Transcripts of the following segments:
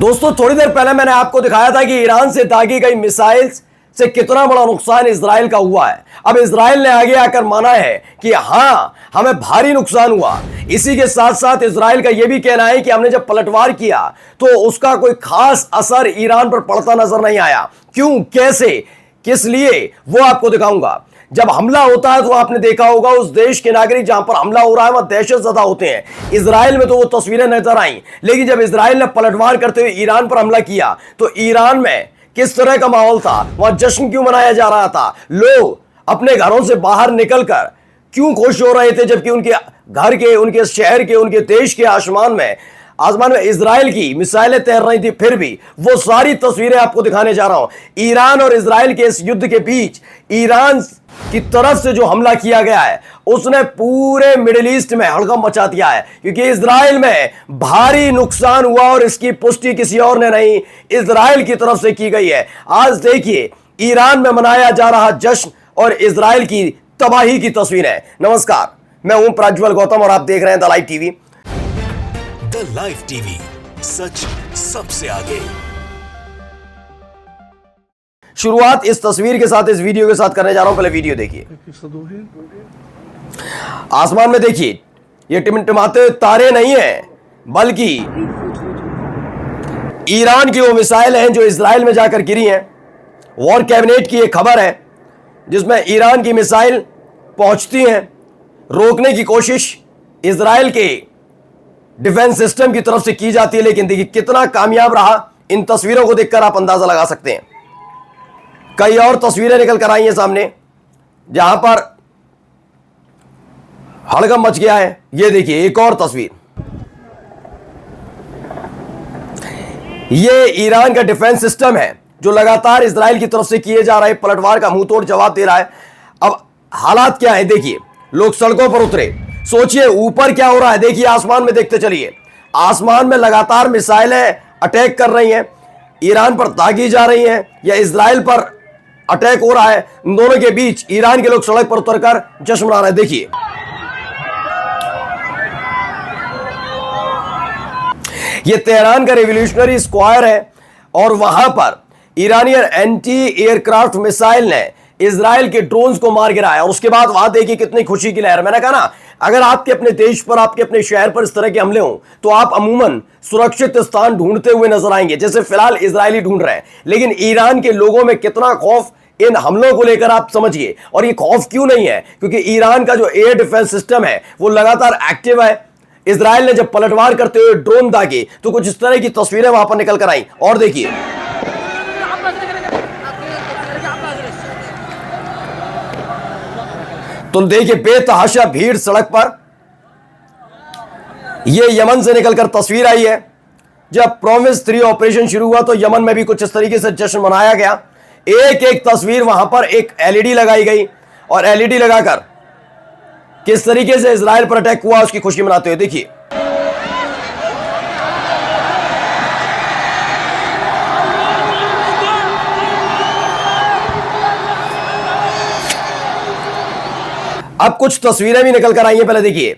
दोस्तों थोड़ी देर पहले मैंने आपको दिखाया था कि ईरान से दागी गई मिसाइल से कितना बड़ा नुकसान इजराइल का हुआ है। अब इजराइल ने आगे आकर माना है कि हां हमें भारी नुकसान हुआ। इसी के साथ साथ इजराइल का यह भी कहना है कि हमने जब पलटवार किया तो उसका कोई खास असर ईरान पर पड़ता नजर नहीं आया। क्यों, कैसे, किस लिए, वो आपको दिखाऊंगा। जब हमला होता है तो आपने देखा होगा उस देश के नागरिक जहां पर हमला हो रहा है वहां दहशत ज़दा होते हैं। इजराइल में तो वो तस्वीरें नजर आई, लेकिन जब इजराइल ने पलटवार करते हुए ईरान पर हमला किया तो ईरान में किस तरह का माहौल था, वहां जश्न क्यों मनाया जा रहा था, लोग अपने घरों से बाहर निकलकर क्यों खुश हो रहे थे, जबकि उनके घर के, उनके शहर के, उनके देश के आसमान में इजराइल की मिसाइलें तैर रही थी। फिर भी वो सारी तस्वीरें आपको दिखाने जा रहा हूं। ईरान और इजराइल के इस युद्ध के बीच ईरान की तरफ से जो हमला किया गया है उसने पूरे मिडिल ईस्ट में हड़कंप मचा दिया है, क्योंकि इजराइल में भारी नुकसान हुआ और इसकी पुष्टि किसी और ने नहीं, इजराइल की तरफ से की गई है। आज देखिए ईरान में मनाया जा रहा जश्न और इजराइल की तबाही की तस्वीरें। नमस्कार, मैं हूं प्रज्वल गौतम और आप देख रहे हैं the live TV. The live TV, सच सबसे आगे। शुरुआत इस तस्वीर के साथ, इस वीडियो के साथ करने जा रहा हूं। पहले वीडियो देखिए। आसमान में देखिए, ये टिमटिमाते तारे नहीं हैं, बल्कि ईरान की वो मिसाइल हैं जो इजराइल में जाकर गिरी हैं। वॉर कैबिनेट की एक खबर है जिसमें ईरान की मिसाइल पहुंचती हैं, रोकने की कोशिश इजराइल के डिफेंस सिस्टम की तरफ से की जाती है, लेकिन देखिए कितना कामयाब रहा। इन तस्वीरों को देखकर आप अंदाजा लगा सकते हैं। कई और तस्वीरें निकल कर आई हैं सामने जहां पर हड़कंप मच गया है। ये देखिए एक और तस्वीर, ये ईरान का डिफेंस सिस्टम है जो लगातार इजराइल की तरफ से किए जा रहे पलटवार का मुंह तोड़ जवाब दे रहा है। अब हालात क्या है देखिए, लोग सड़कों पर उतरे। सोचिए ऊपर क्या हो रहा है, देखिए आसमान में देखते चलिए। आसमान में लगातार मिसाइलें अटैक कर रही हैं, ईरान पर दागी जा रही हैं या इजराइल पर अटैक हो रहा है। इन दोनों के बीच ईरान के लोग सड़क पर उतरकर जश्न मना रहे हैं। देखिए यह तेहरान का रेवोल्यूशनरी स्क्वायर है और वहां पर ईरानियन एंटी एयरक्राफ्ट मिसाइल ने इजराइल के ड्रोन्स को मार गिराया और उसके बाद वहां देखिए कितनी खुशी की लहर। मैंने कहा ना, अगर आपके अपने देश पर, आपके अपने शहर पर इस तरह के हमले हों तो आप अमूमन सुरक्षित स्थान ढूंढते हुए नजर आएंगे, जैसे फिलहाल इजरायली ढूंढ रहे हैं। लेकिन ईरान के लोगों में कितना खौफ इन हमलों को लेकर आप समझिए। और ये खौफ क्यों नहीं है, क्योंकि ईरान का जो एयर डिफेंस सिस्टम है वो लगातार एक्टिव है। इजराइल ने जब पलटवार करते हुए ड्रोन दागे तो कुछ इस तरह की तस्वीरें वहां पर निकल कर आई। और देखिए तो देखिए बेतहाशा भीड़ सड़क पर। यह यमन से निकलकर तस्वीर आई है। जब प्रोविंस 3 ऑपरेशन शुरू हुआ तो यमन में भी कुछ इस तरीके से जश्न मनाया गया। एक एक तस्वीर वहां पर एक एलईडी लगाई गई और एलईडी लगाकर किस तरीके से इजराइल पर अटैक हुआ उसकी खुशी मनाते हुए देखिए। अब कुछ तस्वीरें भी निकल कर आई हैं। पहले देखिए,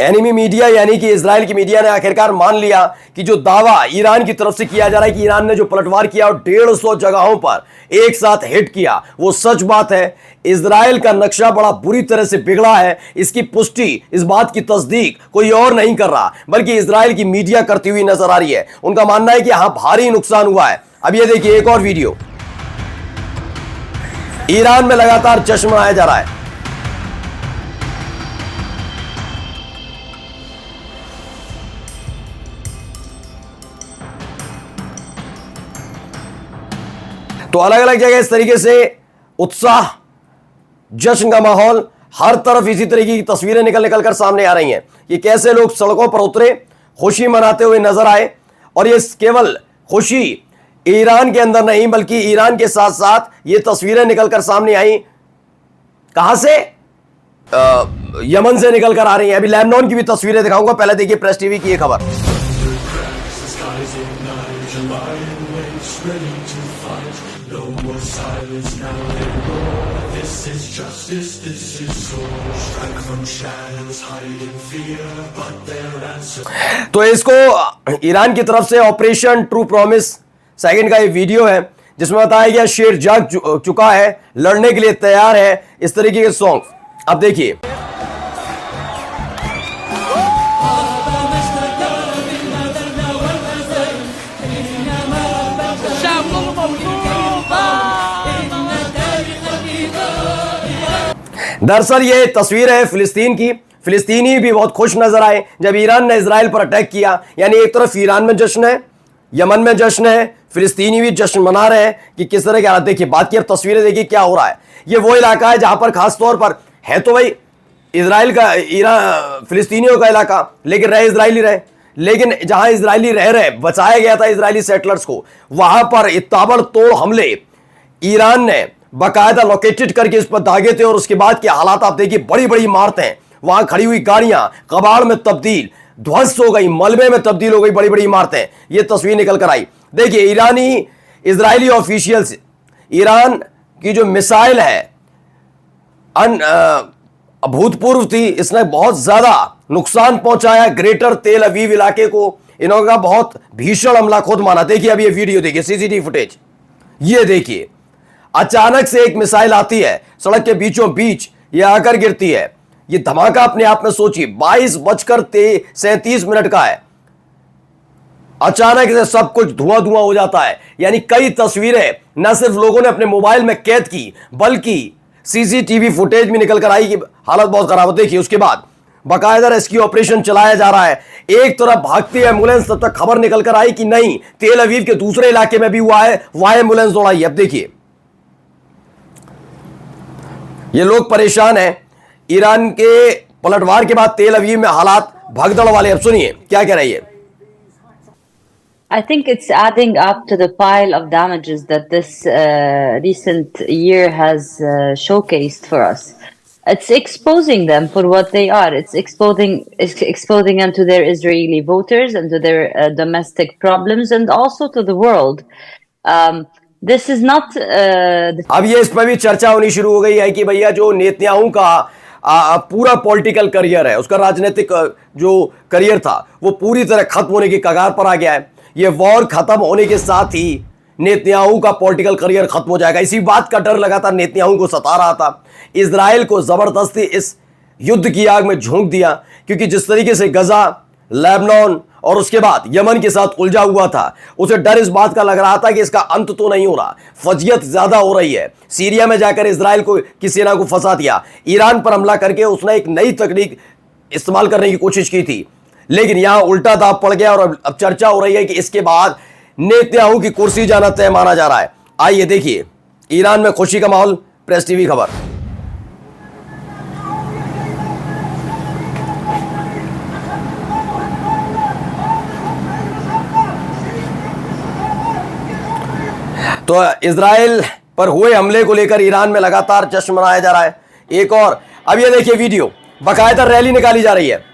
एनिमी मीडिया यानी कि इजराइल की मीडिया ने आखिरकार मान लिया कि जो दावा ईरान की तरफ से किया जा रहा है कि ईरान ने जो पलटवार किया और 150 जगहों पर एक साथ हिट किया, वो सच बात है। इजराइल का नक्शा बड़ा बुरी तरह से बिगड़ा है। इसकी पुष्टि, इस बात की तस्दीक कोई और नहीं कर रहा, बल्कि इजराइल की मीडिया करती हुई नजर आ रही है। उनका मानना है कि हां भारी नुकसान हुआ है। अब ये देखिए एक और वीडियो, ईरान में लगातार जश्न मनाया जा रहा है। तो अलग अलग जगह इस तरीके से उत्साह, जश्न का माहौल, हर तरफ इसी तरीके की तस्वीरें निकल कर सामने आ रही हैं कि कैसे लोग सड़कों पर उतरे, खुशी मनाते हुए नजर आए। और ये केवल खुशी ईरान के अंदर नहीं, बल्कि ईरान के साथ साथ ये तस्वीरें निकलकर सामने आई। कहां से? यमन से निकलकर आ रही हैं। अभी लेबनान की भी तस्वीरें दिखाऊंगा। पहले देखिए प्रेस टीवी की ये खबर। This is justice, this is soul. Strike from shadows, hiding fear, but their answer. तो इसको ईरान की तरफ से ऑपरेशन ट्रू प्रॉमिस सेकंड का ये वीडियो है जिसमें बताया गया शेर जाग चुका है, लड़ने के लिए तैयार है, इस तरीके के सॉन्ग। अब देखिए दरअसल ये तस्वीर है फिलिस्तीन की। फिलिस्तीनी भी बहुत खुश नजर आए जब ईरान ने इजराइल पर अटैक किया। यानी एक तरफ ईरान में जश्न है, यमन में जश्न है, फिलिस्तीनी भी जश्न मना रहे हैं कि किस तरह के हालात। देखिए बात की, अब तस्वीरें देखिए क्या हो रहा है। ये वो इलाका है जहां पर खासतौर पर है तो भाई इजराइल का, ईरान फिलिस्तीनियों का इलाका, लेकिन रहे इजरायली रहे। लेकिन जहां इजरायली रह रहे, बचाया गया था इजरायली सेटलर्स को, वहां पर ताबड़तोड़ हमले ईरान ने बाकायदा लोकेटेड करके इस पर दागे थे। और उसके बाद के हालात आप देखिए, बड़ी बड़ी इमारतें, वहां खड़ी हुई गाड़ियां कबाड़ में तब्दील, ध्वस्त हो गई, मलबे में तब्दील हो गई बड़ी बड़ी इमारतें। ये तस्वीर निकल कर आई। देखिए ईरानी इजरायली ऑफिशियल्स, ईरान की जो मिसाइल है अभूतपूर्व थी, इसने बहुत ज्यादा नुकसान पहुंचाया ग्रेटर तेल अवीव इलाके को। इन्होंने कहा बहुत भीषण हमला खुद माना। देखिए अब ये वीडियो देखिए, सीसीटीवी फुटेज ये देखिए। अचानक से एक मिसाइल आती है, सड़क के बीचों बीच ये आकर गिरती है। ये धमाका अपने आप में सोचिए 22:37 का है। अचानक से सब कुछ धुआं धुआं हो जाता है। यानी कई तस्वीरें न सिर्फ लोगों ने अपने मोबाइल में कैद की, बल्कि सीसीटीवी फुटेज में निकल कर आई कि हालत बहुत खराब है। देखिए उसके बाद बाकायदा रेस्क्यू ऑपरेशन चलाया जा रहा है। एक तरफ भागती एम्बुलेंस, तब तक खबर निकल कर आई कि नहीं, तेल अवीव के दूसरे इलाके में भी हुआ है, वहां एम्बुलेंस दौड़ाई। अब देखिए ये लोग परेशान हैं। ईरान के पलटवार के बाद तेल अवीव में हालात भगदड़ वाले। अब सुनिए क्या कह रही है। I think it's adding up to the pile of damages that this recent year has showcased for us. It's exposing them for what they are. It's exposing them to their Israeli voters and to their domestic problems and also to the world. This is not. अब ये इस पर भी चर्चा होनी शुरू हो गई है कि भैया जो नेतन्याहू का पूरा पॉलिटिकल करियर है, उसका राजनीतिक जो करियर था वो पूरी तरह खत्म होने की कगार पर आ गया है। ये वॉर खत्म होने के साथ ही नेतन्याहू का पॉलिटिकल करियर खत्म हो जाएगा। इसी बात का डर लगातार नेतन्याहू को सता रहा था। इजराइल को जबरदस्ती इस युद्ध की आग में झोंक दिया, क्योंकि जिस तरीके से गजा, लेबनान और उसके बाद यमन के साथ उलझा हुआ था, उसे डर इस बात का लग रहा था कि इसका अंत तो नहीं हो रहा, फजियत ज्यादा हो रही है। सीरिया में जाकर इजराइल को की सेना को फंसा दिया, ईरान पर हमला करके उसने एक नई तकनीक इस्तेमाल करने की कोशिश की थी, लेकिन यहां उल्टा दाव पड़ गया। और अब चर्चा हो रही है कि इसके बाद नेतन्याहू की कुर्सी जाना तय माना जा रहा है। आइए देखिए ईरान में खुशी का माहौल। प्रेस टीवी खबर। तो इजराइल पर हुए हमले को लेकर ईरान में लगातार जश्न मनाया जा रहा है। एक और अब ये देखिए वीडियो, बाकायदा रैली निकाली जा रही है,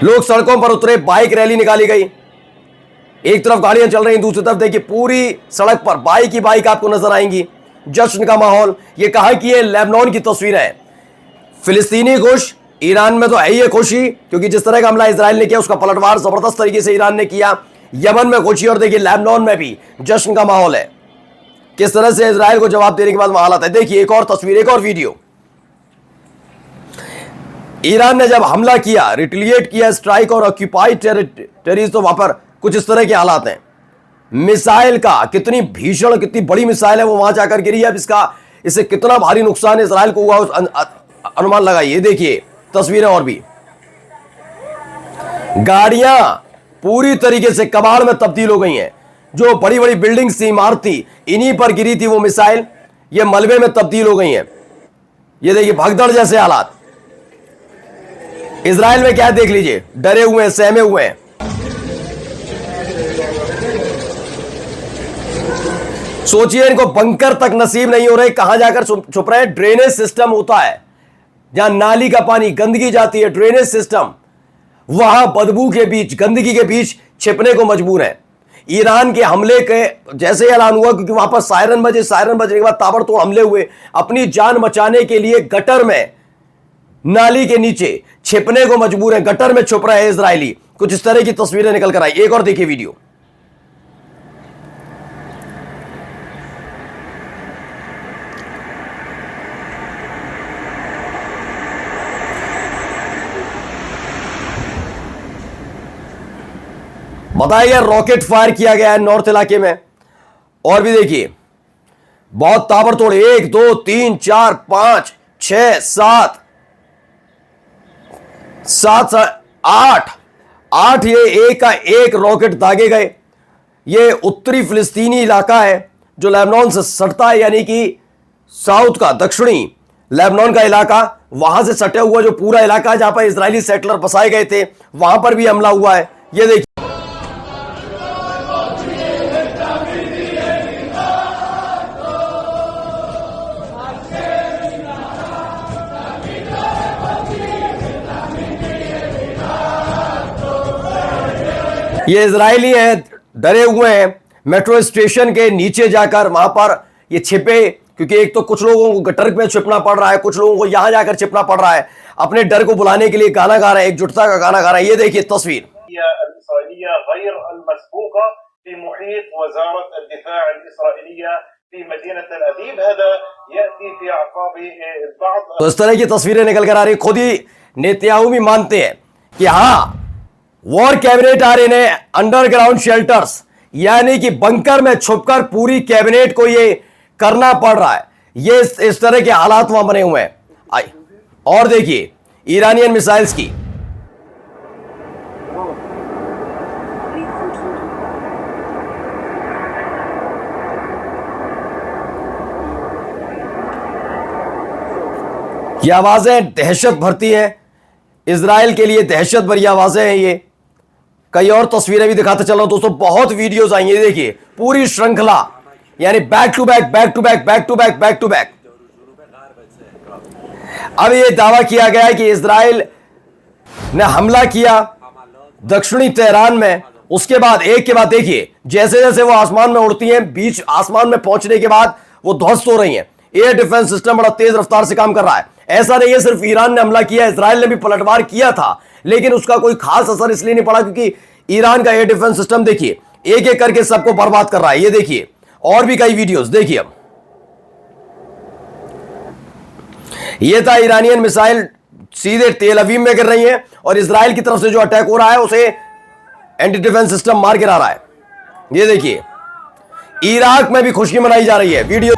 लोग सड़कों पर उतरे, बाइक रैली निकाली गई। एक तरफ गाड़ियां चल रही, दूसरी तरफ देखिए पूरी सड़क पर बाइक ही बाइक आपको नजर आएंगी, जश्न का माहौल। ये कहा कि ये लेबनान की तस्वीर है। फिलिस्तीनी खुश, ईरान में तो है ही खुशी, क्योंकि जिस तरह का हमला इजराइल ने किया उसका पलटवार जबरदस्त तरीके से ईरान ने किया। यमन में खुशी और देखिए लेबनान में भी जश्न का माहौल है। किस तरह से इजराइल को जवाब देने के बाद हालात है। देखिए एक और तस्वीर, एक और वीडियो। ईरान ने जब हमला किया, रिटेलिएट किया, स्ट्राइक और ऑक्यूपाइड टेरिटरीज, तो वहां पर कुछ इस तरह के हालात हैं। मिसाइल का कितनी भीषण, कितनी बड़ी मिसाइल है वो वहां जाकर गिरी है। अब इससे कितना भारी नुकसान इजराइल को हुआ उस अनुमान लगाइए। देखिए तस्वीरें और भी, गाड़ियां पूरी तरीके से कबाड़ में तब्दील हो गई हैं। जो बड़ी बड़ी बिल्डिंग्स थी, इमारत थी, इन्हीं पर गिरी थी वो मिसाइल, ये मलबे में तब्दील हो गई हैं। ये देखिए भगदड़ जैसे हालात। इजराइल में क्या देख लीजिए, डरे हुए हैं, सहमे हुए हैं। सोचिए इनको बंकर तक नसीब नहीं हो रहे, कहां जाकर छुप रहे हैं। ड्रेनेज सिस्टम होता है जहां नाली का पानी, गंदगी जाती है, ड्रेनेज सिस्टम, वहां बदबू के बीच, गंदगी के बीच छिपने को मजबूर है। ईरान के हमले के जैसे ही ऐलान हुआ, क्योंकि वहां पर सायरन बजने के बाद ताबड़तोड़ हमले हुए, अपनी जान बचाने के लिए गटर में, नाली के नीचे छिपने को मजबूर है, गटर में छुप रहे हैं इजरायली। कुछ इस तरह की तस्वीरें निकल कर आई। एक और देखिए वीडियो। बताइए, रॉकेट फायर किया गया है नॉर्थ इलाके में। और भी देखिए, बहुत ताबड़तोड़, 1 2 3 4 5 6 7 7 8 ये एक का एक रॉकेट दागे गए। ये उत्तरी फिलिस्तीनी इलाका है जो लेबनान से सटता है, यानी कि साउथ का, दक्षिणी लेबनान का इलाका, वहां से सटे हुआ जो पूरा इलाका जहां पर इजरायली सेटलर बसाए गए थे, वहां पर भी हमला हुआ है। ये देखिए, ये इजरायली हैं, डरे हुए हैं, मेट्रो स्टेशन के नीचे जाकर वहां पर ये छिपे, क्योंकि एक तो कुछ लोगों को गटर में छिपना पड़ रहा है, कुछ लोगों को यहां जाकर छिपना पड़ रहा है, अपने डर को बुलाने के लिए गाना गा रहे हैं, एकजुटता का गाना गा रहे हैं। ये देखिए तस्वीर। तो इस तरह की तस्वीरें निकल कर आ रही। खुद ही नेतन्याहू भी मानते हैं कि हाँ, war cabinet are in underground shelters, यानी कि बंकर में छुपकर पूरी कैबिनेट को ये करना पड़ रहा है। ये इस तरह के हालात वहां बने हुए हैं। और देखिए ईरानियन मिसाइल्स की, ये आवाजें दहशत भरती हैं, इजराइल के लिए दहशत भरी आवाजें हैं ये। कई और तस्वीरें भी दिखाते चल रहा हूं दोस्तों, बहुत वीडियोस आई हैं। देखिए पूरी श्रृंखला, यानी back to back back to back back to back back to back. अब ये दावा किया गया है कि इजराइल ने हमला किया दक्षिणी तेहरान में, उसके बाद एक के बाद देखिए जैसे जैसे वो आसमान में उड़ती हैं, बीच आसमान में पहुंचने के बाद वो ध्वस्त हो रही हैं। एयर डिफेंस सिस्टम बड़ा तेज रफ्तार से काम कर रहा है। ऐसा नहीं है सिर्फ ईरान ने हमला किया, इजराइल ने भी पलटवार किया था, लेकिन उसका कोई खास असर इसलिए नहीं पड़ा क्योंकि ईरान का एयर डिफेंस सिस्टम देखिए एक एक करके सबको बर्बाद कर रहा है। ये देखिए और भी कई वीडियोस देखिए। अब ये था ईरानियन मिसाइल सीधे तेल अवीव में गिर रही है, और इजराइल की तरफ से जो अटैक हो रहा है उसे एंटी डिफेंस सिस्टम मार गिरा रहा है। ये देखिए इराक में भी खुशी मनाई जा रही है। वीडियो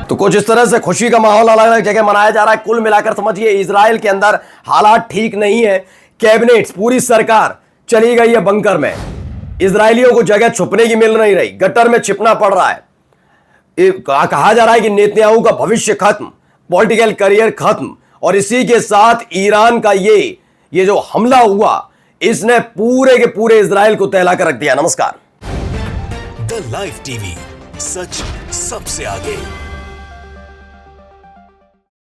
तो कुछ इस तरह से खुशी का माहौल अलग अलग जगह मनाया जा रहा है। कुल मिलाकर समझिए इजराइल के अंदर हालात ठीक नहीं है। कैबिनेट, पूरी सरकार चली गई है बंकर में, इजरायलियों को जगह छुपने की मिल नहीं रही, गटर में छिपना पड़ रहा है। कहा जा रहा है कि नेतन्याहू का भविष्य खत्म, पॉलिटिकल करियर खत्म, और इसी के साथ ईरान का ये जो हमला हुआ, इसने पूरे के पूरे इजराइल को तहला कर रख दिया। नमस्कार। द लाइव टीवी, सच सबसे आगे।